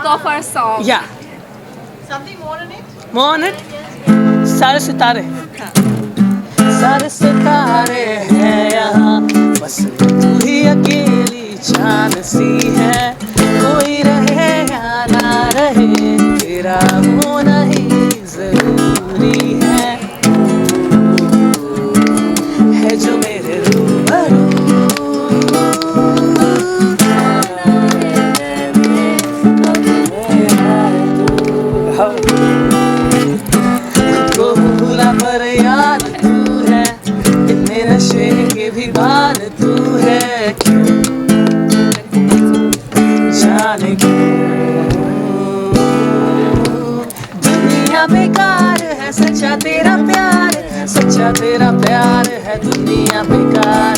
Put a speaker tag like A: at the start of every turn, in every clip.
A: week of our song.
B: Yeah.
C: Something more on it?
B: More on it? सारे सितारे सारे सितारे हैं यहाँ, बस तू ही अकेली चांद सी है। कोई रहे या ना रहे, तेरा होना ही जरूरी है जो मेरे रूबरू। को भूला पर याद तू है, इतने नशे के भी बाद तू है, क्यों जाने क्यों। दुनिया बेकार है, सच्चा तेरा प्यार है, सच्चा तेरा प्यार है। दुनिया बेकार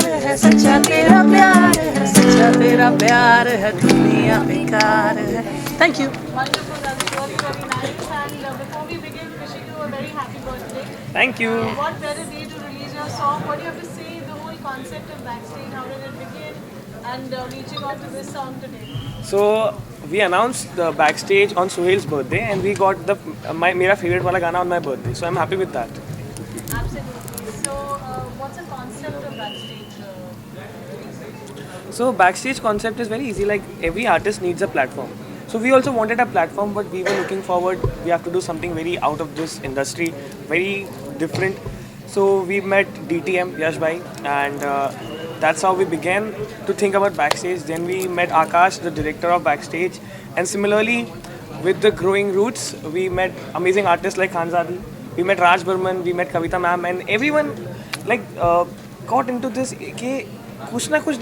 B: है, सच्चा तेरा प्यार है, सच्चा तेरा प्यार है। दुनिया बेकार है। Thank you.
C: Wonderful, that was really very nice. And before we begin, wishing you a very happy birthday.
D: Thank you.
C: What better day to release your song? What do you have to say? The whole concept of Backstage, how did it begin? And reaching out to this song today.
D: So we announced the Backstage on Suhail's birthday, and we got the मेरा favorite वाला गाना on my birthday. So I'm happy with that.
C: Absolutely. So, what's the concept of Backstage?
D: So Backstage concept is very easy. Like every artist needs a platform. So we also wanted a platform, but we were looking forward. We have to do something very out of this industry, very different. So we met DTM Yash Bhai, and that's how we began to think about Backstage. Then we met Akash, the director of Backstage, and similarly with the growing roots, we met amazing artists like Khanzadi. We met Raj Burman, we met Kavita ma'am, and everyone like got into this. कुछ ना कुछ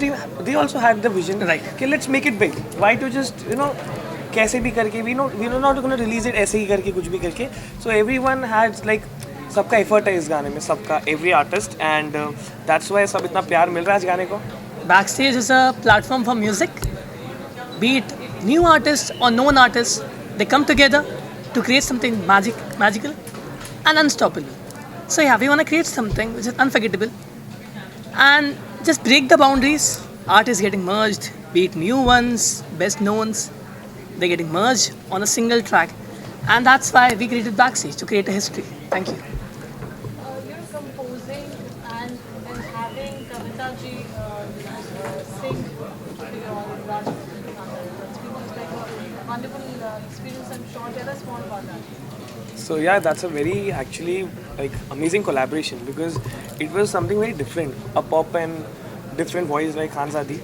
D: they also had the vision,
B: Right.
D: Okay, let's make it big. Why to just कैसे भी करके we're not going to release it ऐसे ही करके कुछ भी करके. So everyone had like सबका effort है इस गाने में, सबका every artist, and that's why सब इतना प्यार मिल रहा है इस गाने को.
B: Backstage is a platform for music, be it new artists or known artists. They come together to create something magical and unstoppable. So yeah, we want to create something which is unforgettable and just break the boundaries. Art is getting merged, be it new ones, best knowns, they're getting merged on a single track. And that's why we created Backstage, to create a history. Thank you.
C: You're composing and then having Kavita ji sing to your Raj. It's been like a wonderful experience, I'm sure. Tell us more about that.
D: So yeah, that's a very actually like amazing collaboration, because it was something very different, a pop and different voice like Khanzadi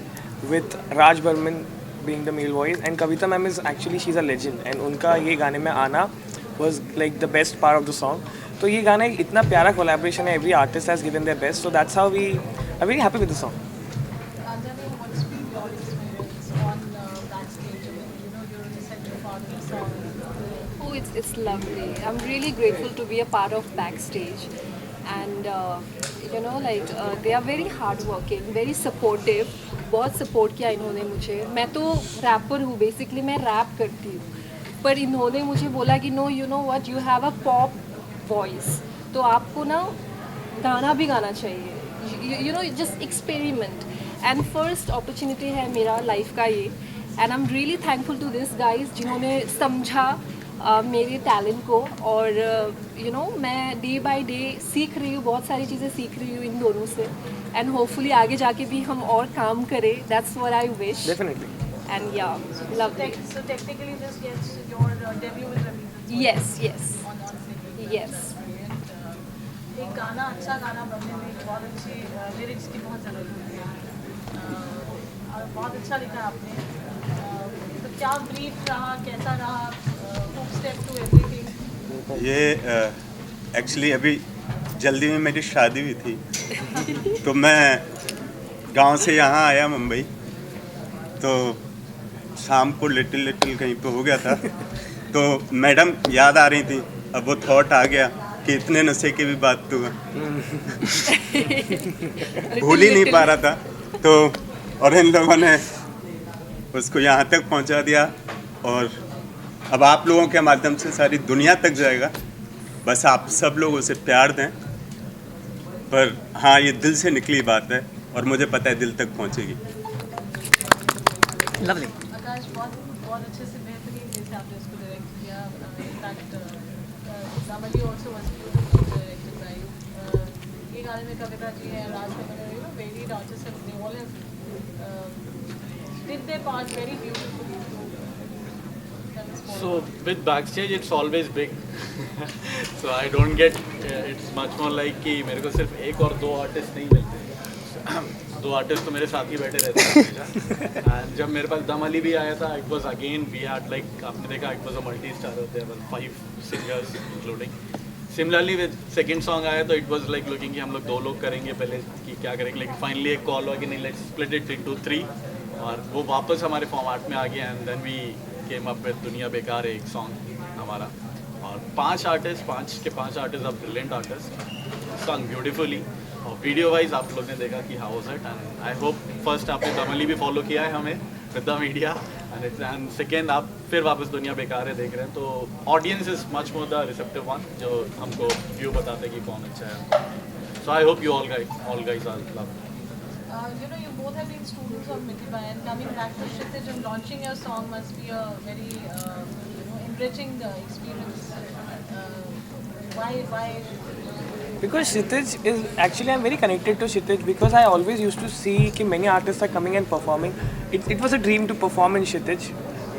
D: with Raj Burman being the male voice, and Kavita ma'am is actually, she's a legend, and उनका ये गाने में आना was like the best part of the song. तो ये गाना इतना प्यारा collaboration है, every artist has given their best, so that's how we are very happy with the song.
C: Anjali, what's been your experience on Backstage? You're an essential part of the song.
A: Oh, it's lovely. I'm really grateful to be a part of Backstage, and they are very hardworking, very supportive. बहुत support किया इन्होंने मुझे. मैं तो wrapper हूँ basically, मैं rap करती हूँ, पर इन्होंने मुझे बोला कि no, you know what, you have a pop voice, तो आपको ना गाना भी गाना चाहिए. Just experiment. And first opportunity है मेरा लाइफ का ये, and I am really thankful to this guys जिन्होंने समझा मेरे टैलेंट को. और मैं डे बाय डे सीख रही हूँ, बहुत सारी चीज़ें सीख रही हूँ इन दोनों से, एंड होपफुली आगे जाके भी हम और काम करें. That's what I wish.
D: Definitely.
A: And yeah lovely.
C: So technically this gets your debut with Ravi.
A: Yes
C: On film.
A: Yes.
C: एक गाना, अच्छा गाना बनने में बहुत अच्छी लिरिक्स की बहुत ज़रूरत होती है. और बहुत अच्छा लिखा आपने. तो क्या ब्रीफ रहा, कैसा रहा, स्टेप टू एवरीथिंग?
E: ये एक्चुअली अभी जल्दी में मेरी शादी हुई थी, तो मैं गांव से यहाँ आया मुंबई, तो शाम को लिटिल कहीं पे हो गया था, तो मैडम याद आ रही थी. अब वो थॉट आ गया कि इतने नशे की भी बात तो भूल ही नहीं पा रहा था, तो और इन लोगों ने उसको यहाँ तक पहुँचा दिया, और अब आप लोगों के माध्यम से सारी दुनिया तक जाएगा. बस आप सब लोग उसे प्यार दें. पर हाँ, ये दिल से निकली बात है और मुझे पता है दिल तक पहुँचेगी.
B: Lovely.
C: आकाश बहुत अच्छे से बेहतरीन जैसे आपने उसको डायरेक्ट किया. इनफैक्ट दामली also was beautiful directed by you. ये गाने में कविता जी है, Raj Kamal, you know varied artist have they all have did their part very beautifully.
F: So with backstage it's always big. So I don't get it's much more like कि मेरे को सिर्फ एक और दो आर्टिस्ट नहीं मिलते. दो आर्टिस्ट तो मेरे साथ ही बैठे रहते हैं हमेशा. And जब मेरे पास दम अली भी आया था, it was again we had like आपने देखा it was a multi-star. There were 5 singers including. Similarly with second song आया तो it was like looking कि हम लोग 2 लोग करेंगे पहले कि क्या करेंगे, लेकिन finally एक कॉल हुआ कि नहीं let's split it into 3 और वो वापस हमारे फॉर्मेट में आ गया. And then we came up with दुनिया बेकार है एक सॉन्ग हमारा. और 5 artist are brilliant artist, song beautifully. और वीडियो वाइज आप लोग ने देखा कि how was it. And I hope first आपने दमली भी फॉलो किया है हमें with the media and second आप फिर वापस दुनिया बेकार है देख रहे हैं. तो audience is much more the receptive one जो हमको व्यू बताते हैं कि कौन अच्छा है. So I hope you all guys are love.
C: You know, you both have been students of Mitibai, and coming back to Kshitij and launching your song must be a very enriching experience. Why?
D: Because Kshitij is actually, I'm very connected to Kshitij because I always used to see कि many artists are coming and performing. It was a dream to perform in Kshitij,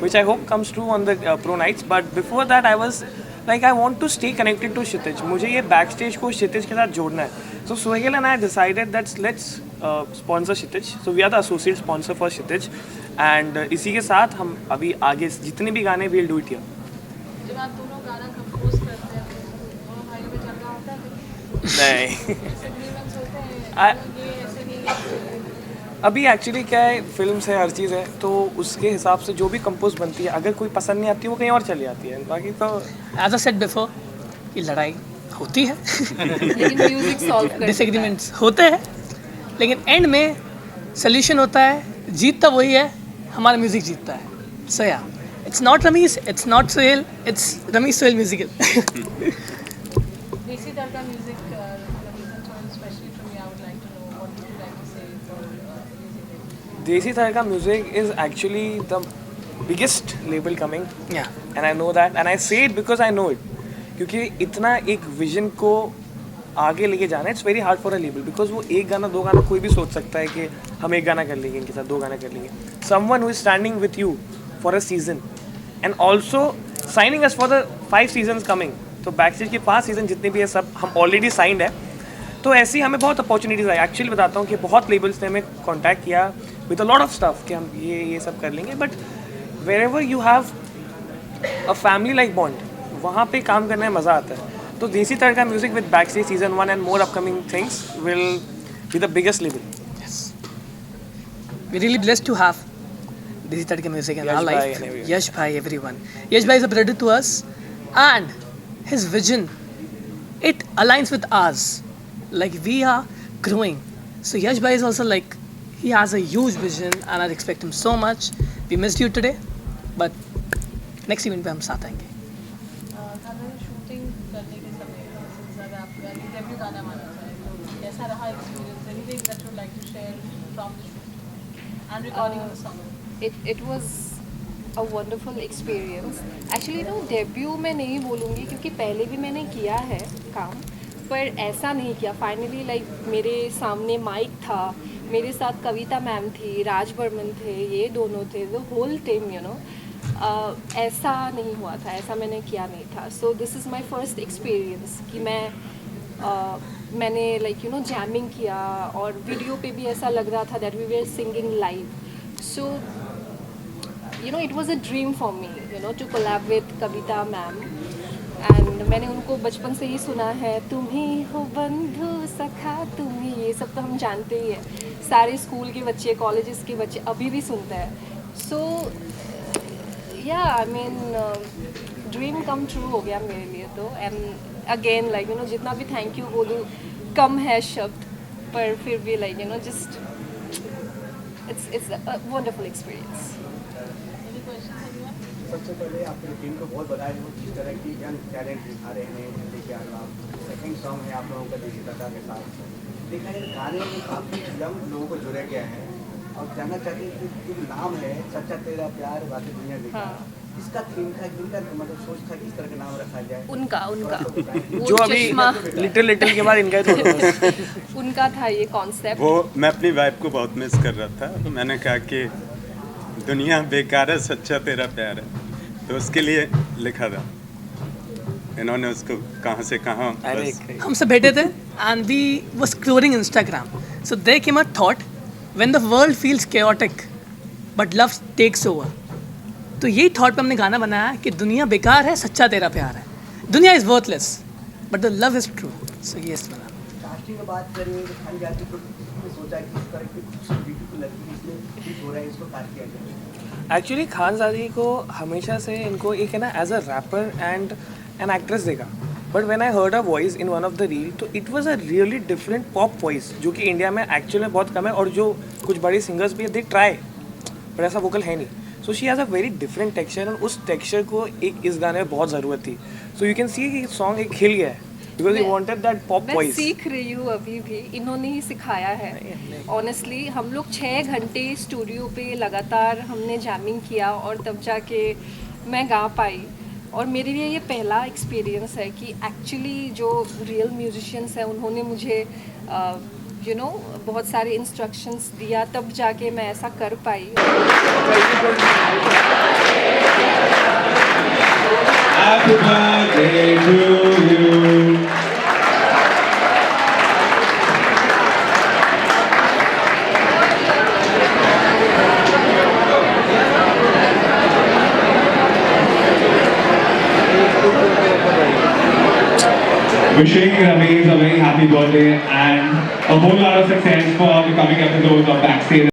D: which I hope comes true on the pro nights. But before that, I was like, I want to stay connected to Kshitij. मुझे ये backstage को Kshitij के साथ जोड़ना है. So Suhail and I decided that let's sponsor Kshitij. So we are the associate sponsor for Kshitij. And इसी के साथ हम अभी आगे जितने भी गाने we'll do it here.
C: जब आप दोनों गाना कंपोज करते हैं दोनों भाइयों में झगड़ा होता है?
D: नहीं.
C: Disagreements होते हैं? ये ऐसे नहीं.
D: अभी एक्चुअली क्या है, फिल्म्स है, हर चीज़ है, तो उसके हिसाब से जो भी कंपोज बनती है अगर कोई पसंद नहीं आती है वो कहीं और चली जाती है. बाकी तो
B: एज अ सेड बिफोर ये लड़ाई होती है.
A: लेकिन म्यूजिक सॉल्व कर
B: डिसएग्रीमेंट्स होते हैं, लेकिन एंड में सोल्यूशन होता है. जीतता वही है, हमारा म्यूजिक जीतता है. सो या it's not Ramish, it's not Sohail, it's Ramish Sohail musical.
C: देसी Tadka music especially from you, I would like to know what would you like to say for music.
D: Desi Tadka Music is actually the biggest label coming,
B: या
D: and I know that, and I say it because I know it. क्योंकि इतना एक vision को आगे लेके जाना है, it's very hard for a label because वो एक गाना 2 गाना कोई भी सोच सकता है कि हम एक गाना कर लेंगे इनके साथ, 2 गाना कर लेंगे. Someone who is standing with you for a season and also signing us for the 5 seasons coming. तो बैकस्टेज के 5 सीजन जितने भी है सब हम ऑलरेडी साइंड है. तो ऐसी हमें बहुत अपॉर्चुनिटीज़ आई. एक्चुअली बताता हूँ कि बहुत लेबल्स ने हमें कॉन्टैक्ट किया with a lot of stuff कि हम ये सब कर लेंगे. But wherever you have a family like bond, वहाँ पे काम करने में मज़ा आता है. तो Desi Tadka music with backstage season 1 and more upcoming things will be the biggest label.
B: we're really blessed to have Desi Tadka Music in our
D: Yash bhai
B: life.
D: and everyone.
B: Yash bhai, everyone. Yash bhai is a brother to us, and his vision, it aligns with ours. Like we are growing, so Yash bhai is also like he has a huge vision, and I respect him so much. We missed you today, but next event पे हम साथ आएंगे.
C: Shooting करने के समय अगर आप debut गाना माना जाए तो कैसा रहा experience? Anything that you would like to share from the shoot and recording of the song?
A: It was a wonderful experience. Actually no, debut मैं नहीं बोलूँगी क्योंकि पहले भी मैंने किया है काम, पर ऐसा नहीं किया. फाइनली लाइक मेरे सामने माइक था, मेरे साथ कविता मैम थी, राज बर्मन थे, ये दोनों थे, the whole team you know. ऐसा नहीं हुआ था, ऐसा मैंने किया नहीं था. So this is my first experience कि मैंने लाइक यू नो जैमिंग किया और वीडियो पे भी ऐसा लग रहा था that we were singing live. So you know it was a dream for me you know to collab with Kavita ma'am. and मैंने उनको बचपन से ही सुना है, तुम ही हो बंधु सखा तुम ही, ये सब तो हम जानते ही हैं. सारे स्कूल के बच्चे, कॉलेजेस के बच्चे अभी भी सुनते हैं. सो या I mean dream come true हो गया मेरे लिए तो. And again like you know जितना भी थैंक यू बोलूँ कम है शब्द, पर फिर भी like you know just it's a wonderful experience.
G: सबसे पहले आपकी टीम को बहुत बधाई हो जिस तरह की यंग टैलेंट दिखा रहे हैं लेके आ रहे हो आप. सेकंड सॉन्ग है आप लोगों का देसी तड़का के साथ. देखा जाए गाने में काफ़ी यंग लोगों को जुड़े गया है और जानना चाहते हैं कि जो नाम है सच्चा तेरा प्यार बाकी दुनिया देखा,
A: हाँ।
G: इसका थीम था, इनका मतलब सोच था कि इस तरह का नाम रखा जाए।
A: उनका वो
D: जो अभी
A: चश्मा
D: लिटिल लिटिल के बाद इनका ही थोड़ा बस।
A: उनका था ये कॉन्सेप्ट।
E: वो मैं अपनी वाइफ को बहुत मिस कर रहा था, तो मैंने कहा कि दुनिया बेकार है, सच्चा तेरा प्यार है, तो उसके लिए लिखा था। इन्होंने उसको कहाँ से कहाँ
D: अरे
E: बस
B: हमसे बैठे थे and we was scrolling Instagram. So there came a thought, when the world feels chaotic but love takes over. तो यही थॉट पे हमने गाना बनाया कि दुनिया बेकार है, सच्चा तेरा प्यार है. दुनिया is worthless but the love is true. So ये बना.
G: कास्टिंग की बात करें तो खाली जाती तो किसने सोचा कि इस तरह की ब्यूटीफुल लड़की इसमें फिट हो रहा है, इसको कास्ट किया जाए।
D: एक्चुअली खानजादी को हमेशा से इनको एक है ना as a rapper and an actress देखा, but when I heard a voice in one of the reel तो it was a really different pop voice जो कि इंडिया में एक्चुअली में बहुत कम है, और जो कुछ बड़े सिंगर्स भी है दे ट्राई बट ऐसा वोकल है नहीं. So she has a very different texture and उस टेक्सचर को एक इस गाने में बहुत ज़रूरत थी. सो यू कैन सी कि सॉन्ग एक खिल गया है because you wanted that pop
A: मैं
D: वॉइस.
A: सीख रही हूँ अभी भी, इन्होंने ही सिखाया है. ऑनेस्टली हम लोग 6 घंटे स्टूडियो पे लगातार हमने जैमिंग किया और तब जाके मैं गा पाई. और मेरे लिए ये पहला एक्सपीरियंस है कि एक्चुअली जो रियल म्यूजिशियंस हैं उन्होंने मुझे बहुत सारे इंस्ट्रक्शंस दिया, तब जाके मैं ऐसा कर पाई.
H: Happy birthday to you. Wishing Ramesh a very happy birthday and a whole lot of success for the coming episodes of Backstage.